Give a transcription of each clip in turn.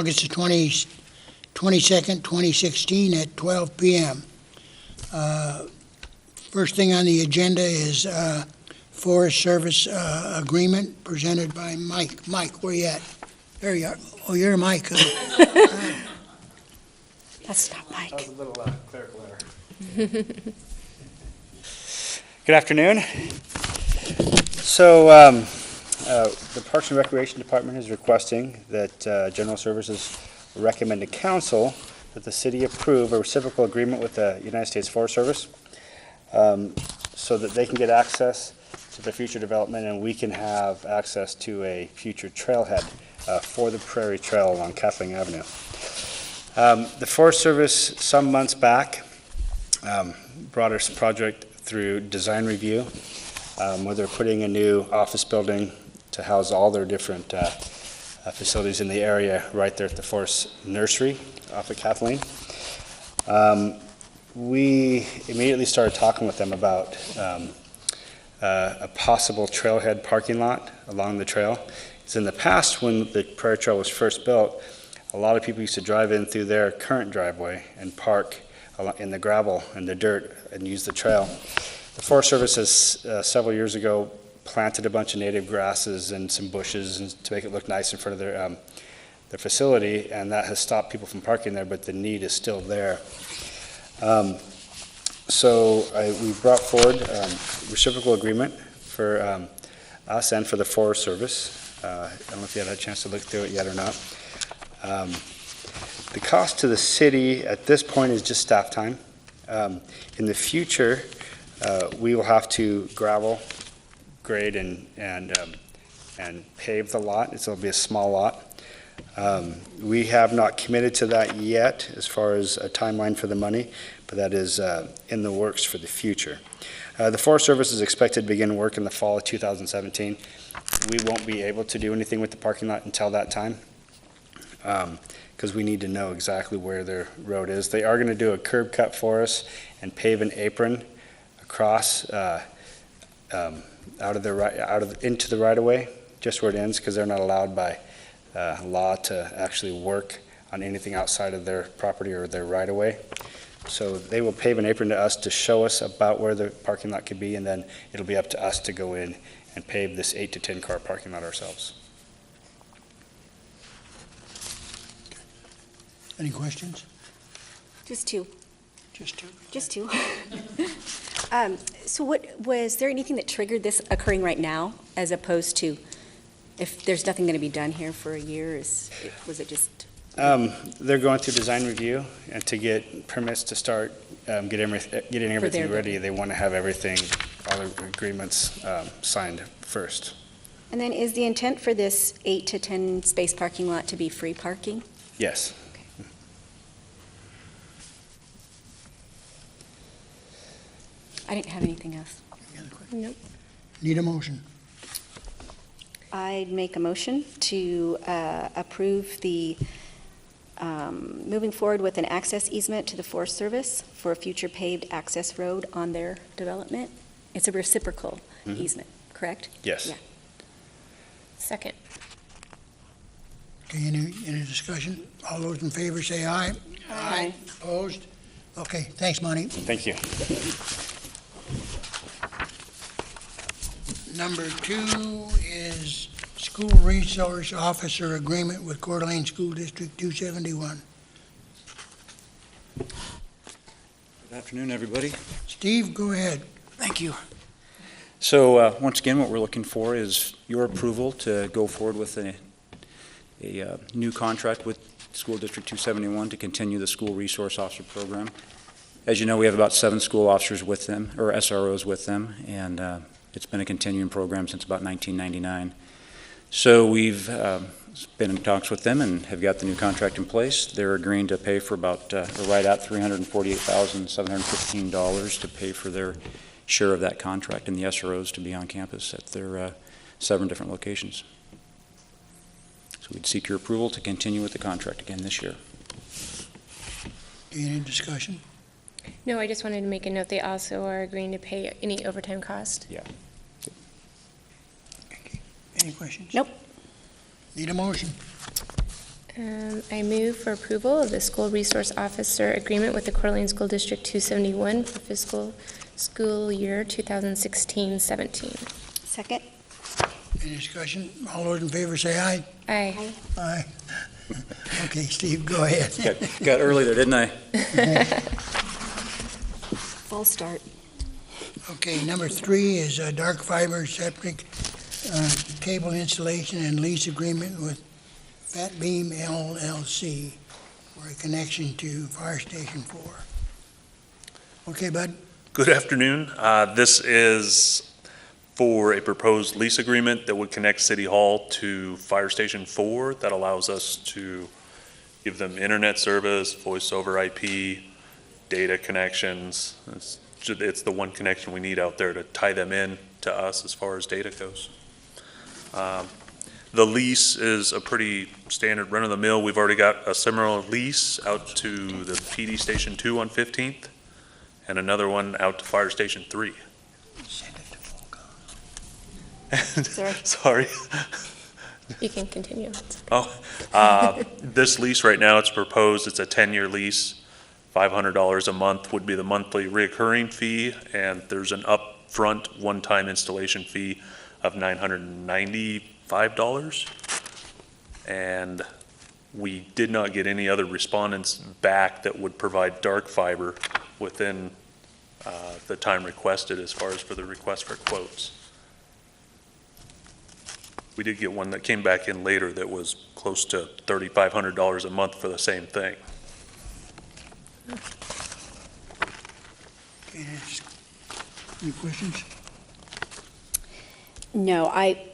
August the 22nd, 2016 at 12 p.m. First thing on the agenda is Forest Service agreement presented by Mike. Mike, where you at? There you are. Oh, you're Mike. That's not Mike. That was a little clerical error. Good afternoon. So the Parks and Recreation Department is requesting that General Services recommend to Council that the city approve a reciprocal agreement with the United States Forest Service so that they can get access to the future development and we can have access to a future trailhead for the Prairie Trail along Kathleen Avenue. The Forest Service, some months back, brought us a project through design review where they're putting a new office building to house all their different facilities in the area right there at the Forest Nursery off of Kathleen. We immediately started talking with them about a possible trailhead parking lot along the trail. Because in the past, when the Prairie Trail was first built, a lot of people used to drive in through their current driveway and park in the gravel and the dirt and use the trail. The Forest Service has several years ago planted a bunch of native grasses and some bushes and to make it look nice in front of their facility, and that has stopped people from parking there, but the need is still there. We brought forward reciprocal agreement for us and for the Forest Service. I don't know if you had a chance to look through it yet or not. The cost to the city at this point is just staff time. In the future, we will have to gravel, grade, and pave the lot. It'll be a small lot. We have not committed to that yet as far as a timeline for the money, but that is in the works for the future. The Forest Service is expected to begin work in the fall of 2017. We won't be able to do anything with the parking lot until that time because we need to know exactly where their road is. They are going to do a curb cut for us and pave an apron across into the right of way, just where it ends, because they're not allowed by law to actually work on anything outside of their property or their right of way. So they will pave an apron to us to show us about where the parking lot could be, and then it'll be up to us to go in and pave this 8 to 10 car parking lot ourselves. Any questions? Just two. Just two. Just two. So was there anything that triggered this occurring right now, as opposed to if there's nothing going to be done here for a year? Was it just? They're going through design review, and to get permits to start getting everything ready, they want to have everything, all the agreements signed first. And then is the intent for this 8 to 10 space parking lot to be free parking? Yes. Okay. I didn't have anything else. Any other questions? Nope. Need a motion? I'd make a motion to approve the moving forward with an access easement to the Forest Service for a future paved access road on their development. It's a reciprocal easement, correct? Yes. Yeah. Second. Okay, any discussion? All those in favor say aye. Aye. Opposed? Okay, thanks, Monty. Thank you. Number 2 is School Resource Officer Agreement with Coeur d'Alene School District 271. Good afternoon, everybody. Steve, go ahead. Thank you. So once again, what we're looking for is your approval to go forward with a new contract with School District 271 to continue the School Resource Officer Program. As you know, we have about 7 school officers with them, or SROs with them, and it's been a continuing program since about 1999. So we've been in talks with them and have got the new contract in place. They're agreeing to pay for about, right at $348,715 to pay for their share of that contract and the SROs to be on campus at their 7 different locations. So we'd seek your approval to continue with the contract again this year. Any discussion? No, I just wanted to make a note, they also are agreeing to pay any overtime cost. Yeah. Any questions? Nope. Need a motion? I move for approval of the school resource officer agreement with the Coeur d'Alene School District 271 for fiscal school year 2016-17. Second? Any discussion? All those in favor say aye. Aye. Aye. Okay, Steve, go ahead. Got early there, didn't I? False start. Okay, number 3 is dark fiber septic cable installation and lease agreement with Fat Beam LLC for a connection to Fire Station 4. Okay, bud? Good afternoon. This is for a proposed lease agreement that would connect City Hall to Fire Station 4 that allows us to give them internet service, voice over IP, data connections. It's the one connection we need out there to tie them in to us as far as data goes. The lease is a pretty standard run-of-the-mill. We've already got a similar lease out to the PD Station 2 on 15th and another one out to Fire Station 3. Send it to Sorry. Sorry. You can continue. This lease right now, it's proposed, it's a 10-year lease. $500 a month would be the monthly recurring fee, and there's an upfront one-time installation fee of $995. And we did not get any other respondents back that would provide dark fiber within the time requested as far as for the request for quotes. We did get one that came back in later that was close to $3,500 a month for the same thing. Okay, any questions? No, I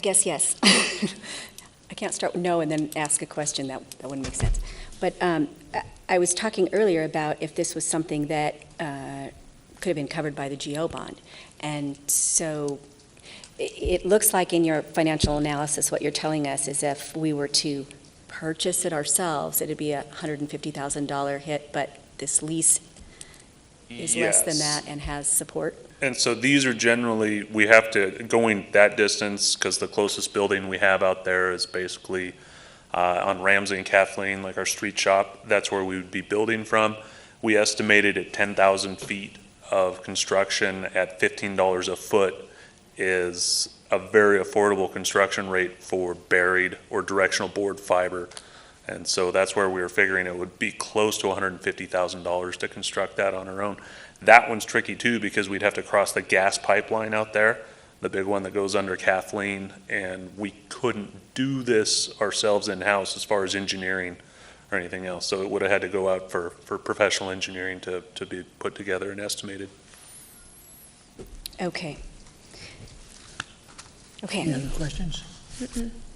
guess yes. I can't start with no and then ask a question. That wouldn't make sense. But I was talking earlier about if this was something that could have been covered by the GO bond. And so it looks like in your financial analysis, what you're telling us is if we were to purchase it ourselves, it'd be a $150,000 hit, but this lease is less than Yes. that and has support? And so these are generally, we have to, going that distance, because the closest building we have out there is basically on Ramsey and Kathleen, like our street shop. That's where we would be building from. We estimated at 10,000 feet of construction at $15 a foot is a very affordable construction rate for buried or directional bored fiber. And so that's where we were figuring it would be close to $150,000 to construct that on our own. That one's tricky too, because we'd have to cross the gas pipeline out there, the big one that goes under Kathleen, and we couldn't do this ourselves in-house as far as engineering or anything else. So it would have had to go out for professional engineering to be put together and estimated. Okay. Any Okay. other questions?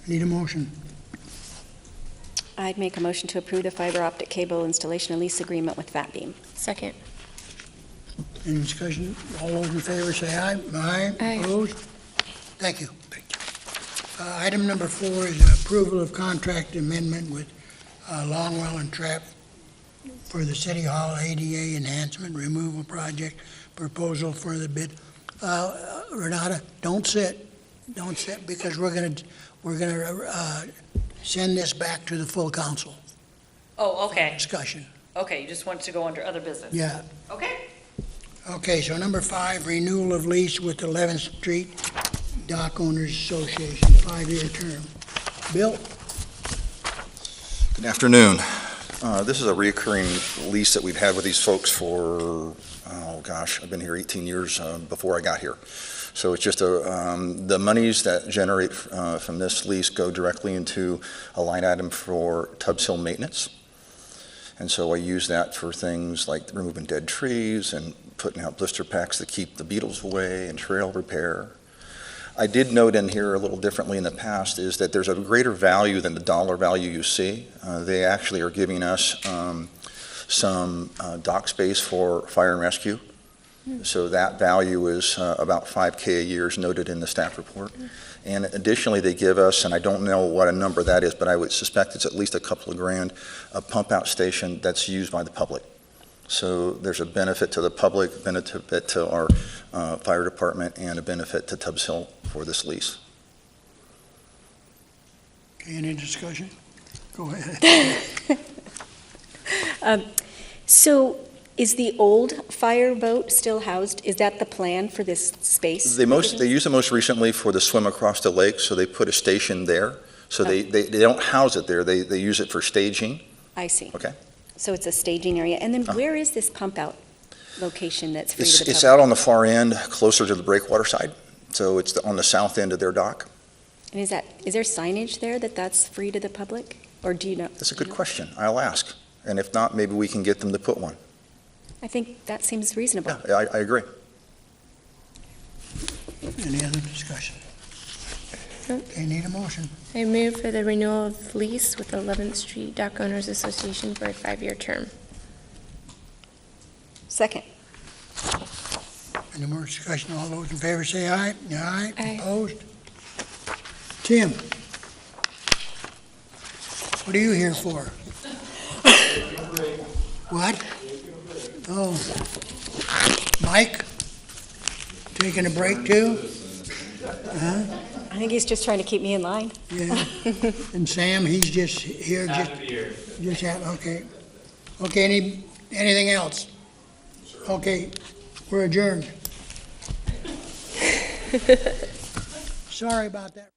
Need a motion? I'd make a motion to approve the fiber optic cable installation and lease agreement with Fat Beam. Second. Any discussion? All those in favor say aye. Aye. Aye. Opposed? Thank you. Item number 4 is approval of contract amendment with Longwell and Trapp for the City Hall ADA enhancement removal project proposal for the bid. Renata, don't sit, because we're gonna send this back to the full council Oh, okay. discussion. Okay, you just want to go under other business? Yeah. Okay. Okay, so number 5, renewal of lease with 11th Street Dock Owners Association, 5-year term. Bill? Good afternoon. This is a recurring lease that we've had with these folks for, I've been here 18 years before I got here. So it's just the monies that generate from this lease go directly into a line item for Tubbs Hill maintenance. And so I use that for things like removing dead trees and putting out blister packs to keep the beetles away and trail repair. I did note in here a little differently in the past is that there's a greater value than the dollar value you see. They actually are giving us some dock space for fire and rescue. So that value is about $5K a year is noted in the staff report. And additionally, they give us, and I don't know what a number that is, but I would suspect it's at least a couple of grand, a pump out station that's used by the public. So there's a benefit to the public, benefit to our fire department, and a benefit to Tubbs Hill for this lease. Okay, any discussion? Go ahead. So is the old fire boat still housed? Is that the plan for this space? They used it most recently for the swim across the lake, so they put a station there. So they don't house it there, they use it for staging. I see. Okay. So it's a staging area. And then where is this pump out location that's free to the public? It's out on the far end, closer to the breakwater side. So it's on the south end of their dock. And is there signage there that's free to the public? Or do you know? That's a good question. I'll ask. And if not, maybe we can get them to put one. I think that seems reasonable. Yeah, I agree. Any other discussion? Nope. Okay, need a motion. I move for the renewal of lease with 11th Street Dock Owners Association for a 5-year term. Second. Any more discussion? All those in favor say aye. Aye. Aye. Opposed? Tim? What are you here for? What? Oh. Mike? Taking a break too? Huh? I think he's just trying to keep me in line. Yeah. And Sam, he's just here, okay. Okay, anything else? Okay, we're adjourned. Sorry about that.